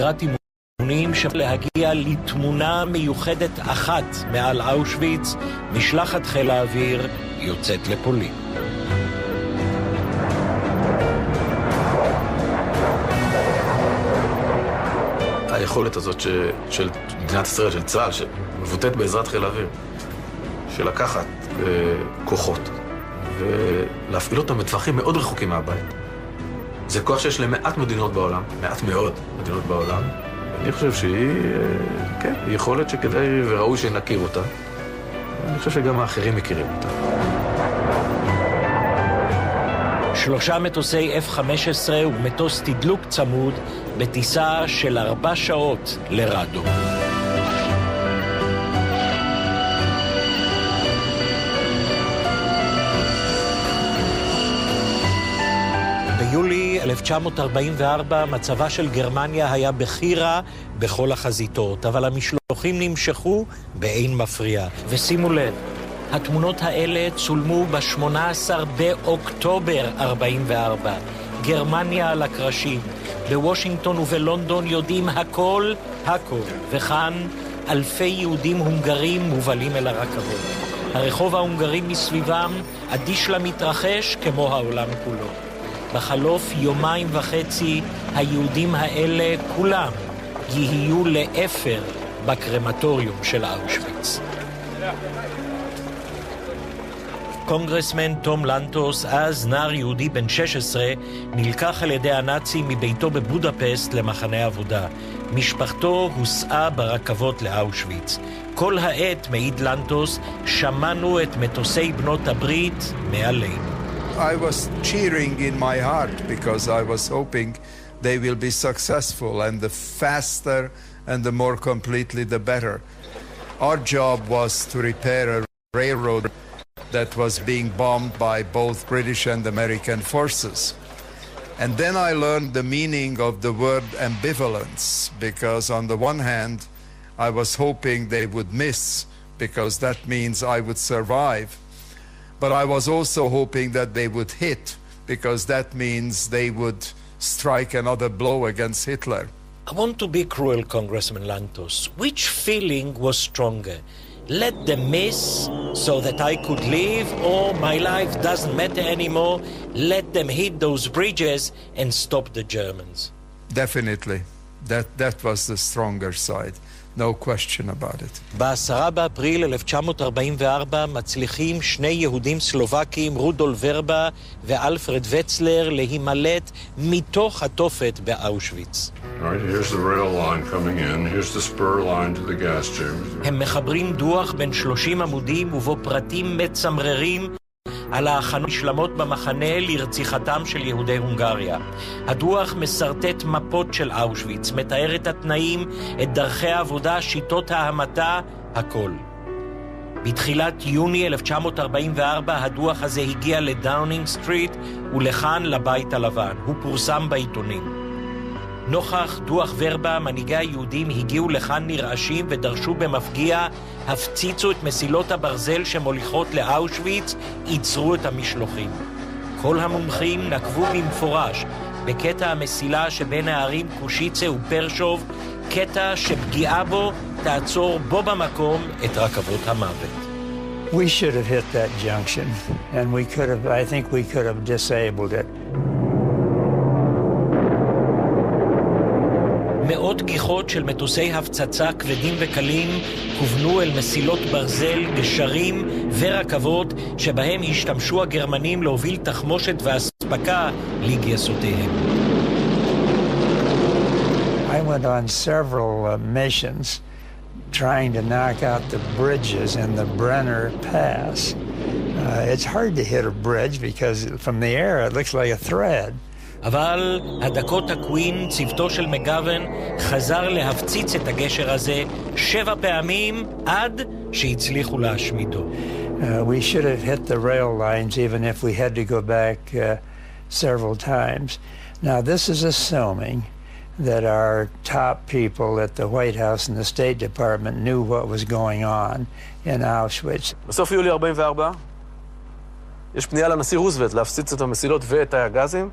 סדרת אימונים להגיע לתמונה מיוחדת אחת מעל אושוויץ, משלחת חיל האוויר יוצאת לפולין. היכולת הזאת של מדינת ישראל, של צה"ל, שמבוטאת בעזרת חיל האוויר, של לקחת כוחות ולהפעיל אותם בטווחים מאוד רחוקים מהבית. זה כוח שיש למעט מדינות בעולם, מעט מאוד מדינות בעולם. אני חושב שהיא, כן, היא יכולת שכדאי וראוי שנכיר אותה. אני חושב שגם האחרים מכירים אותה. 3 מטוסי F-15 ומטוס תדלוק צמוד בטיסה של 4 שעות לרדו. ביולי 1944 מצבה של גרמניה היה בכי רע בכל החזיתות, אבל המשלוחים נמשכו באין מפריע. ושימו לב, התמונות האלה צולמו ב-18 באוקטובר 44. גרמניה על הקרשים. בוושינגטון ובלונדון יודעים הכל. וכאן אלפי יהודים הונגרים מובלים אל הרכבות. הרחוב ההונגרי מסביבם אדיש למתרחש כמו העולם כולו. בחלוף 2.5 ימים היהודים האלה כולם יהיו לאפר בקרמטוריום של אושוויץ. קונגרסמן תום לנטוס, אז נער יהודי בן 16, נלקח על ידי הנאצים מביתו בבודפסט למחנה עבודה. משפחתו הוסעה ברכבות לאושוויץ. כל העת, מעיד לנטוס, שמענו את מטוסי בנות הברית מעלינו. I was cheering in my heart because I was hoping they will be successful, and the faster and the more completely the better. Our job was to repair a railroad that was being bombed by both British and American forces. And then I learned the meaning of the word ambivalence, because on the one hand I was hoping they would miss, because that means I would survive. But I was also hoping that they would hit, because that means they would strike another blow against Hitler. I want to be cruel, Congressman Lantos. Which feeling was stronger? Let them miss so that I could live, or my life doesn't matter anymore? Let them hit those bridges and stop the Germans. Definitely. That was the stronger side. No question about it. ב-10 באפריל 1944 מצליחים 2 יהודים סלובקים, רודולף ורבה ואלפרד וצלר, להימלט מתוך התופת באושוויץ. Here's the rail line coming in. Here's the spur line to the gas chamber. הם מחברים דוח בין 30 עמודים ובו פרטים מצמררים על ההכנות משלמות במחנה לרציחתם של יהודי הונגריה. הדוח מסרטט מפות של אושוויץ, מתאר את התנאים, את דרכי העבודה, שיטות ההמתה, הכל. בתחילת יוני 1944 הדוח הזה הגיע לדאונינג סטריט ולכאן לבית הלבן. הוא פורסם בעיתונים. נוכח דוח ורבה, מנהיגי היהודים הגיעו לכאן נרעשים ודרשו במפגיע, הפציצו את מסילות הברזל שמוליכות לאושוויץ, ייצרו את המשלוחים. כל המומחים נקבו במפורש בקטע המסילה שבין הערים קושיצה ופרשוב, קטע שפגיעה בו תעצור בו במקום את רכבות המוות. We should have hit that junction, and I think we could have disabled it. מאות גיחות של מטוסי הפצצה כבדים וקלים כוונו אל מסילות ברזל, גשרים ורכבות שבהם השתמשו הגרמנים להוביל תחמושת והספקה לגייסותיהם. I went on several missions trying to knock out the bridges in the Brenner Pass. It's hard to hit a bridge because from the air it looks like a thread. אבל הדקות הקווין, צוותו של מגוון, חזר להפציץ את הגשר הזה 7 פעמים עד שהצליחו להשמידו. We should have hit the rail lines even if we had to go back several times. Now this is assuming that our top people at the White House and the State Department knew what was going on in Auschwitz. בסוף יולי 44 יש פנייה לנשיא רוזוולט להפציץ את המסילות ואת הגזים.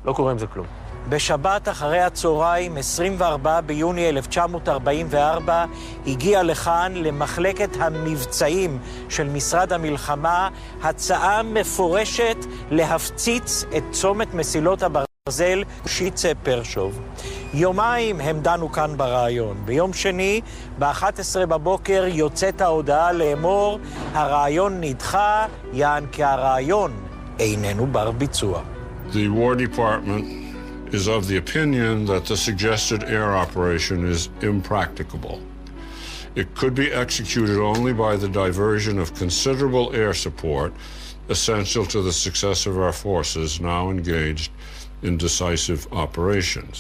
לא קורה עם זה כלום. בשבת אחרי הצהריים, 24 ביוני 1944, הגיע לכאן למחלקת המבצעים של משרד המלחמה הצעה מפורשת להפציץ את צומת מסילות הברזל שיצה פרשוב. יומיים הם דנו כאן ברעיון. ביום שני, ב-11 בבוקר, יוצאת ההודעה לאמור, הרעיון נדחה, יען כי הרעיון איננו בר ביצוע. The War Department is of the opinion that the suggested air operation is impracticable. It could be executed only by the diversion of considerable air support essential to the success of our forces now engaged in decisive operations.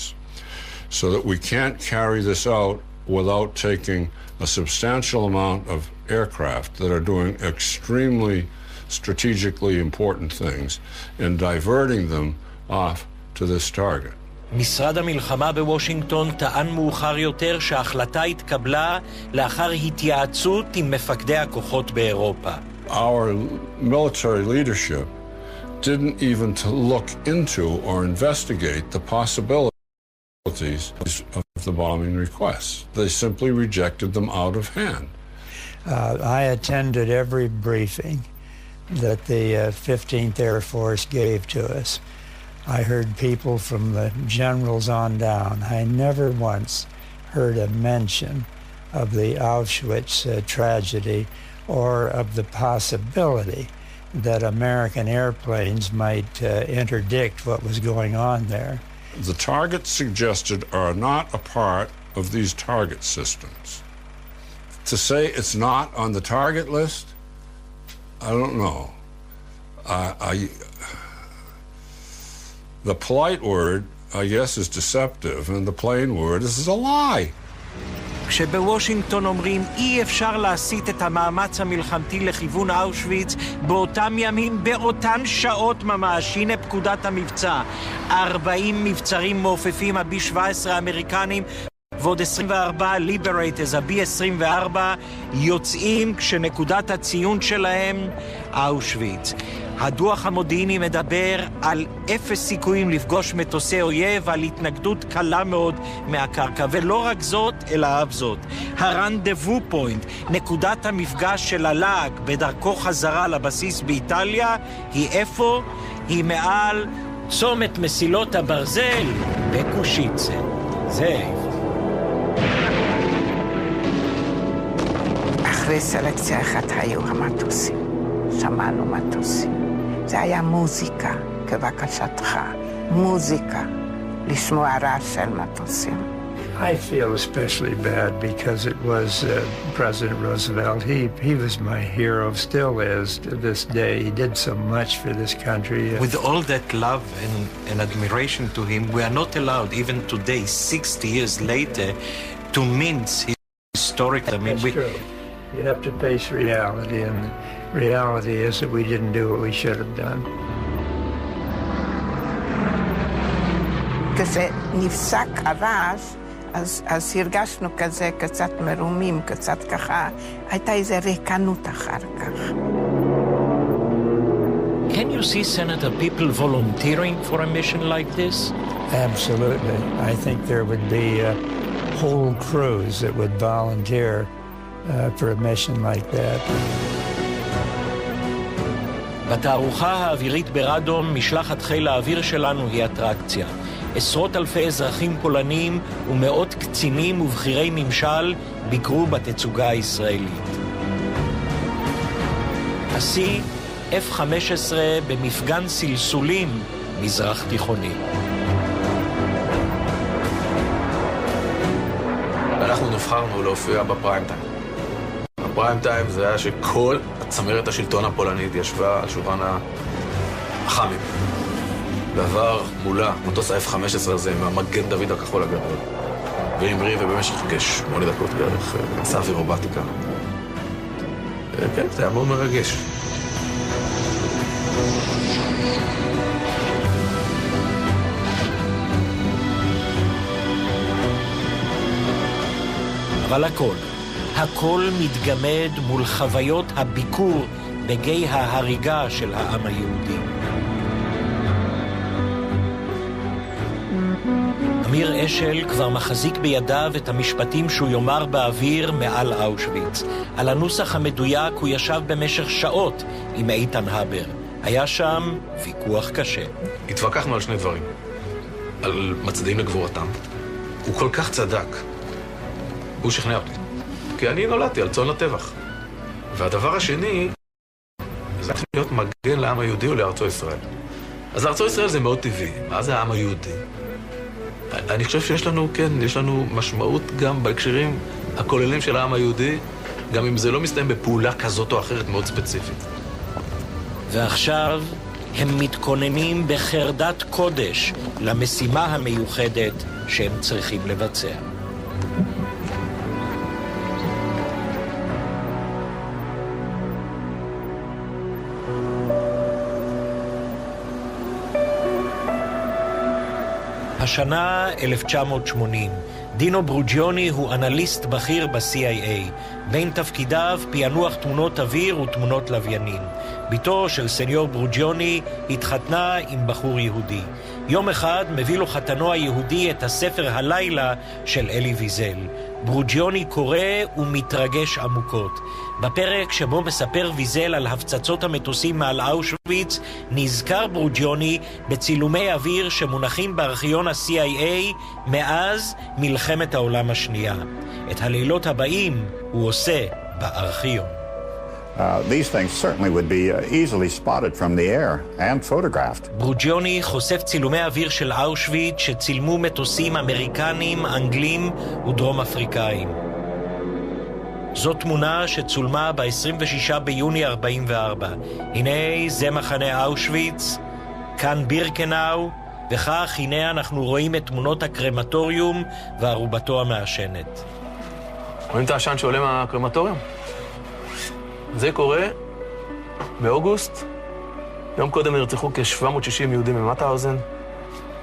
So that we can't carry this out without taking a substantial amount of aircraft that are doing extremely strategically important things and diverting them off to this target. משרד המלחמה בוושינגטון טען מאוחר יותר שההחלטה התקבלה לאחר התייעצות עם מפקדי הכוחות באירופה. Our military leadership didn't even to look into or investigate the possibilities of the bombing requests. They simply rejected them out of hand. I attended every briefing that the 15th Air Force gave to us. I heard people from the generals on down. I never once heard a mention of the Auschwitz tragedy or of the possibility that American airplanes might interdict what was going on there. The targets suggested are not a part of these target systems. To say it's not on the target list, I don't know. The polite word, I guess, is deceptive, and the plain word is a lie. כשבוושינגטון אומרים אי אפשר להסיט את המאמץ המלחמתי לכיוון אושוויץ, באותם ימים, באותן שעות ממש, הנה פקודת המבצע. 40 מבצרים מעופפים, ה-B-17 האמריקנים, ועוד 24 ליברייטרס, ה-B-24, יוצאים כשנקודת הציון שלהם אושוויץ. הדוח המודיעיני מדבר על 0 סיכויים לפגוש מטוסי אויב, על התנגדות קלה מאוד מהקרקע. ולא רק זאת, אלא אף זאת. הרנדבו פוינט, נקודת המפגש של הלהג בדרכו חזרה לבסיס באיטליה, היא איפה? היא מעל צומת מסילות הברזל בקושיצה. זה איפה. אחרי סלקציה אחת היו המטוסים. שמענו מטוסים. זה היה מוזיקה, כבקשתך. מוזיקה, לשמוע רעש של מטוסים. I feel especially bad because it was President Roosevelt. He was my hero, still is to this day. He did so much for this country. With all that love and admiration to him, we are not allowed, even today, 60 years later, to mince his historic... That's true. You have to face reality, and reality is that we didn't do what we should have done. כשנפסק הרעש, אז הרגשנו כזה קצת מרומים, קצת ככה, הייתה איזו ריקנות אחר כך. Can you see, Senator, people volunteering for a mission like this? Absolutely. I think there would be whole crews that would volunteer for a mission like that. בתערוכה האווירית ברדום, משלחת חיל האוויר שלנו היא אטרקציה. עשרות אלפי אזרחים פולנים ומאות קצינים ובכירי ממשל ביקרו בתצוגה הישראלית. השיא F-15 במפגן סלסולים מזרח תיכוני. אנחנו נבחרנו להופיע בפריים טיים. הפריים טיים זה היה שכל צמרת השלטון הפולנית ישבה על שולחן החמים. ועבר מולה מטוס ה-F-15 הזה עם המגן דוד הכחול הגדול. והמריא ובמשך 8 דקות בערך עשה אווירובטיקה. כן, זה היה מאוד מרגש. אבל הכל מתגמד מול חוויות הביקור בגיא ההריגה של העם היהודי. אמיר אשל כבר מחזיק בידיו את המשפטים שהוא יאמר באוויר מעל אושוויץ. על הנוסח המדויק הוא ישב במשך שעות עם איתן הבר. היה שם ויכוח קשה. התווכחנו על שני דברים. על מצדיעים לגבורתם. הוא כל כך צדק. הוא שכנע אותי. כי אני נולדתי על צאן לטבח. והדבר השני, זה צריך להיות מגן לעם היהודי או לארצו ישראל. אז לארצו ישראל זה מאוד טבעי. מה זה העם היהודי? אני חושב שיש לנו, כן, יש לנו משמעות גם בהקשרים הכוללים של העם היהודי, גם אם זה לא מסתיים בפעולה כזאת או אחרת מאוד ספציפית. ועכשיו הם מתכוננים בחרדת קודש למשימה המיוחדת שהם צריכים לבצע. השנה 1980. דינו ברוג'יוני הוא אנליסט בכיר ב-CIA. בין תפקידיו פענוח תמונות אוויר ותמונות לוויינים. ביתו של סניור ברוג'יוני התחתנה עם בחור יהודי. יום אחד מביא לו חתנו היהודי את הספר הלילה של אלי ויזל. ברוג'יוני קורא ומתרגש עמוקות. בפרק שבו מספר ויזל על הפצצות המטוסים מעל אושוויץ, נזכר ברוג'יוני בצילומי אוויר שמונחים בארכיון ה-CIA מאז מלחמת העולם השנייה. את הלילות הבאים הוא עושה בארכיון. These things certainly would be easily spotted from the air and photographed. ברוג'יוני חושף צילומי אוויר של אושוויץ שצילמו מטוסים אמריקנים, אנגלים ודרום אפריקאים. זו תמונה שצולמה ב-26 ביוני 44. הנה זה מחנה אושוויץ, כאן בירקנאו, וכך הנה אנחנו רואים את תמונות הקרמטוריום וערובתו המעשנת. רואים את העשן שעולה מהקרמטוריום? זה קורה באוגוסט. יום קודם נרצחו כ-760 יהודים ממטהאוזן.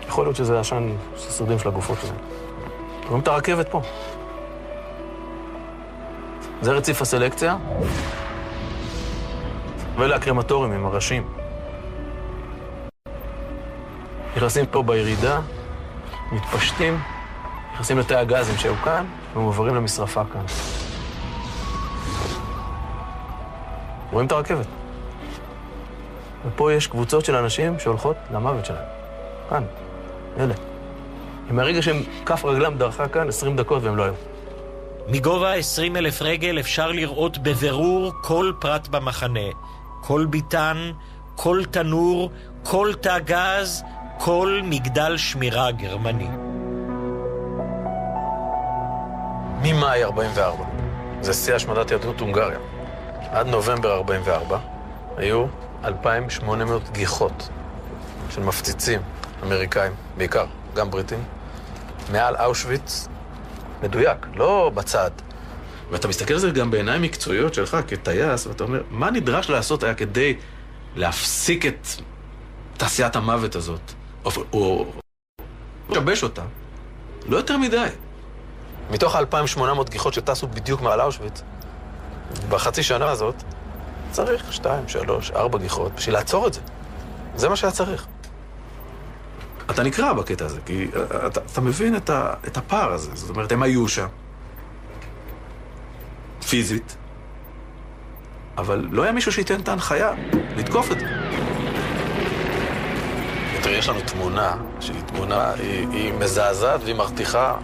יכול להיות שזה העשן ששרידים של הגופות שלהם. רואים את הרכבת פה. זה רציף הסלקציה. ואלה הקרמטורים עם הראשים. נכנסים פה בירידה, מתפשטים, נכנסים לתאי הגזים שהיו כאן, ומעברים למשרפה כאן. רואים את הרכבת. ופה יש קבוצות של אנשים שהולכות למוות שלהם. כאן, אלה. מהרגע שהם כף רגלם דרכה כאן, 20 דקות והם לא היו. מגובה 20,000 רגל אפשר לראות בבירור כל פרט במחנה. כל ביטן, כל תנור, כל תא גז, כל מגדל שמירה גרמני. ממאי 44, זה שיא השמדת יהדות הונגריה. עד נובמבר 44 היו 2,800 גיחות של מפציצים אמריקאים, בעיקר, גם בריטים, מעל אושוויץ, מדויק, לא בצד. ואתה מסתכל על זה גם בעיניים מקצועיות שלך כטייס, ואתה אומר, מה נדרש לעשות היה כדי להפסיק את תעשיית המוות הזאת, או לשבש אותה? לא יותר מדי. מתוך 2,800 גיחות שטסו בדיוק מעל אושוויץ, בחצי שנה הזאת צריך 2, 3, 4 גיחות בשביל לעצור את זה. זה מה שהיה צריך. אתה נקרא בקטע הזה, כי אתה מבין את הפער הזה. זאת אומרת, הם היו שם, פיזית, אבל לא היה מישהו שייתן את ההנחיה לתקוף את זה. תראה, יש לנו תמונה, שהיא תמונה, היא מזעזעת והיא מרתיחה